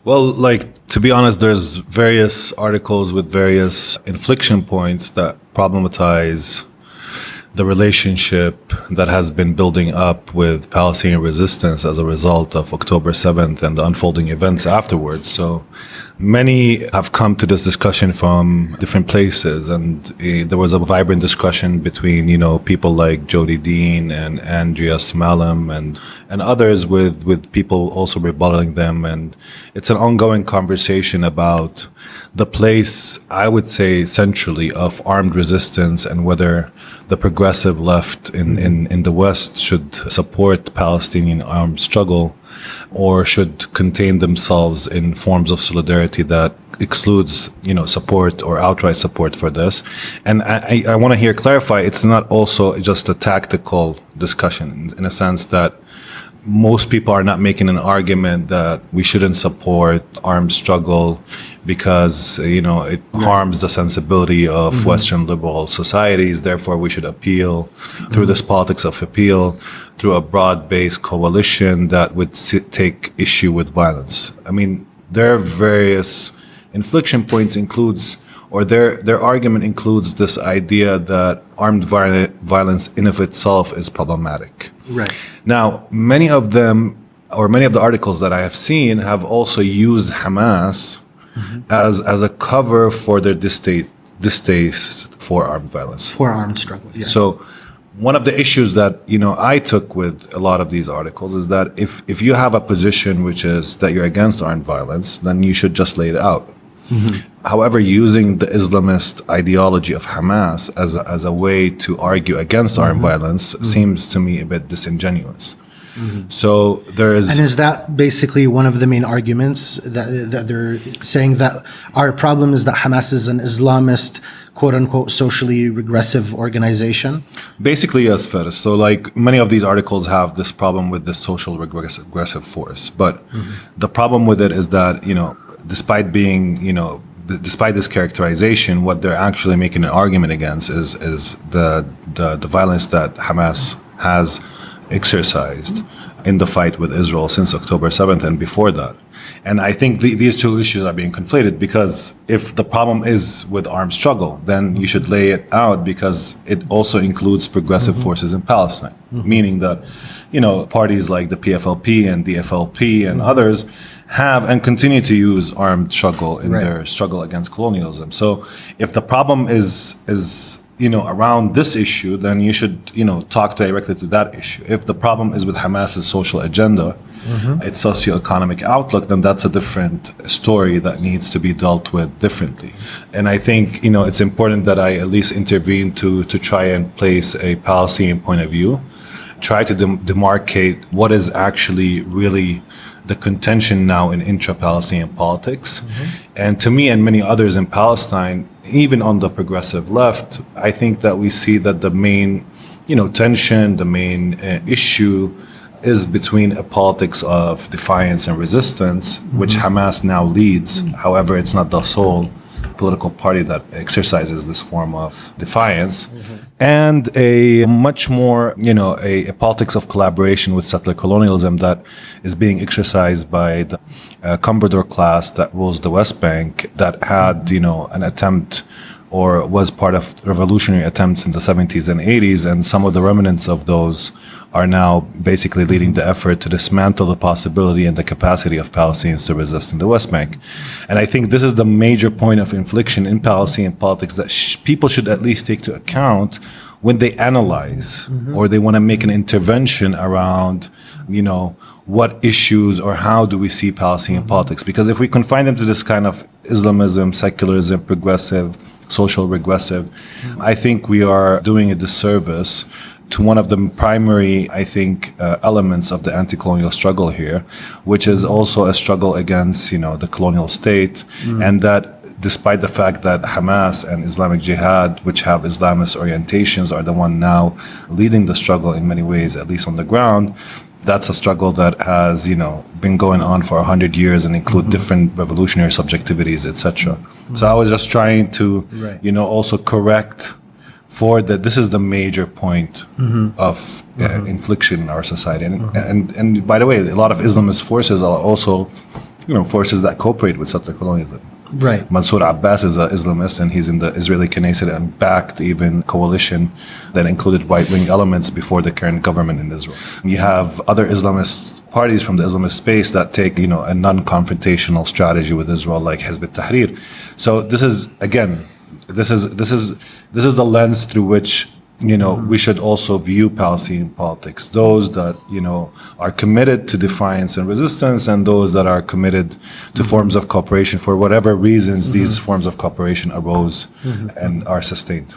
Well, like, to be honest, there's various articles with various inflection points that problematize the relationship that has been building up with Palestinian resistance as a result of October 7th and the unfolding events afterwards. So many have come to this discussion from different places, and there was a vibrant discussion between, people like Jody Dean and Andreas Malem and others with people also rebutting them. And it's an ongoing conversation about the place, I would say, centrally, of armed resistance and whether the progressive left in the West should support Palestinian armed struggle or should contain themselves in forms of solidarity that excludes, support or outright support for this. And I want to here clarify, it's not also just a tactical discussion in a sense that most people are not making an argument that we shouldn't support armed struggle because, it harms the sensibility of Western liberal societies. Therefore, we should appeal through this politics of appeal through a broad-based coalition that would take issue with violence. I mean, their various inflection points their argument includes this idea that armed violence in of itself is problematic. Right. Now, many of the articles that I have seen have also used Hamas as a cover for their distaste for armed violence. For armed struggle, yeah. So one of the issues that, I took with a lot of these articles is that if you have a position which is that you're against armed violence, then you should just lay it out. However, using the Islamist ideology of Hamas as a way to argue against armed violence seems to me a bit disingenuous. So there is... And is that basically one of the main arguments that they're saying, that our problem is that Hamas is an Islamist, quote-unquote, socially regressive organization? Basically, yes, Faris. So like many of these articles have this problem with this social regressive force. But the problem with it is that, despite being, despite this characterization, what they're actually making an argument against is the violence that Hamas has exercised in the fight with Israel since October 7th and before that. And I think these two issues are being conflated, because if the problem is with armed struggle, then you should lay it out because it also includes progressive forces in Palestine, meaning that, parties like the PFLP and the FLP and others have and continue to use armed struggle in their struggle against colonialism. So if the problem is around this issue, then you should, talk directly to that issue. If the problem is with Hamas's social agenda, its socioeconomic outlook, then that's a different story that needs to be dealt with differently. And I think, it's important that I at least intervene to try and place a Palestinian point of view, try to demarcate what is actually really the contention now in intra-Palestinian politics. And to me and many others in Palestine, even on the progressive left, I think that we see that the main, tension, the main issue is between a politics of defiance and resistance, which Hamas now leads. However, it's not the sole political party that exercises this form of defiance, and a much more, a politics of collaboration with settler colonialism that is being exercised by the Comprador class that rules the West Bank, that had, an attempt or was part of revolutionary attempts in the 70s and 80s, and some of the remnants of those are now basically leading the effort to dismantle the possibility and the capacity of Palestinians to resist in the West Bank. And I think this is the major point of inflection in Palestinian politics that people should at least take to account when they analyze or they want to make an intervention around, what issues or how do we see Palestinian politics? Because if we confine them to this kind of Islamism, secularism, progressive, social regressive, I think we are doing a disservice to one of the primary, I think, elements of the anti-colonial struggle here, which is also a struggle against, the colonial state, and that despite the fact that Hamas and Islamic Jihad, which have Islamist orientations, are the one now leading the struggle in many ways, at least on the ground, that's a struggle that has, been going on for 100 years and include different revolutionary subjectivities, etc. So I was just trying to, also correct for that this is the major point of infliction in our society. And by the way, a lot of Islamist forces are also forces that cooperate with settler colonialism. Right. Mansour Abbas is an Islamist, and he's in the Israeli Knesset and backed even coalition that included right-wing elements before the current government in Israel. You have other Islamist parties from the Islamist space that take, a non-confrontational strategy with Israel, like Hizb ut-Tahrir. So this is, again, this is the lens through which we should also view Palestinian politics. Those that, are committed to defiance and resistance, and those that are committed to forms of cooperation for whatever reasons these forms of cooperation arose and are sustained.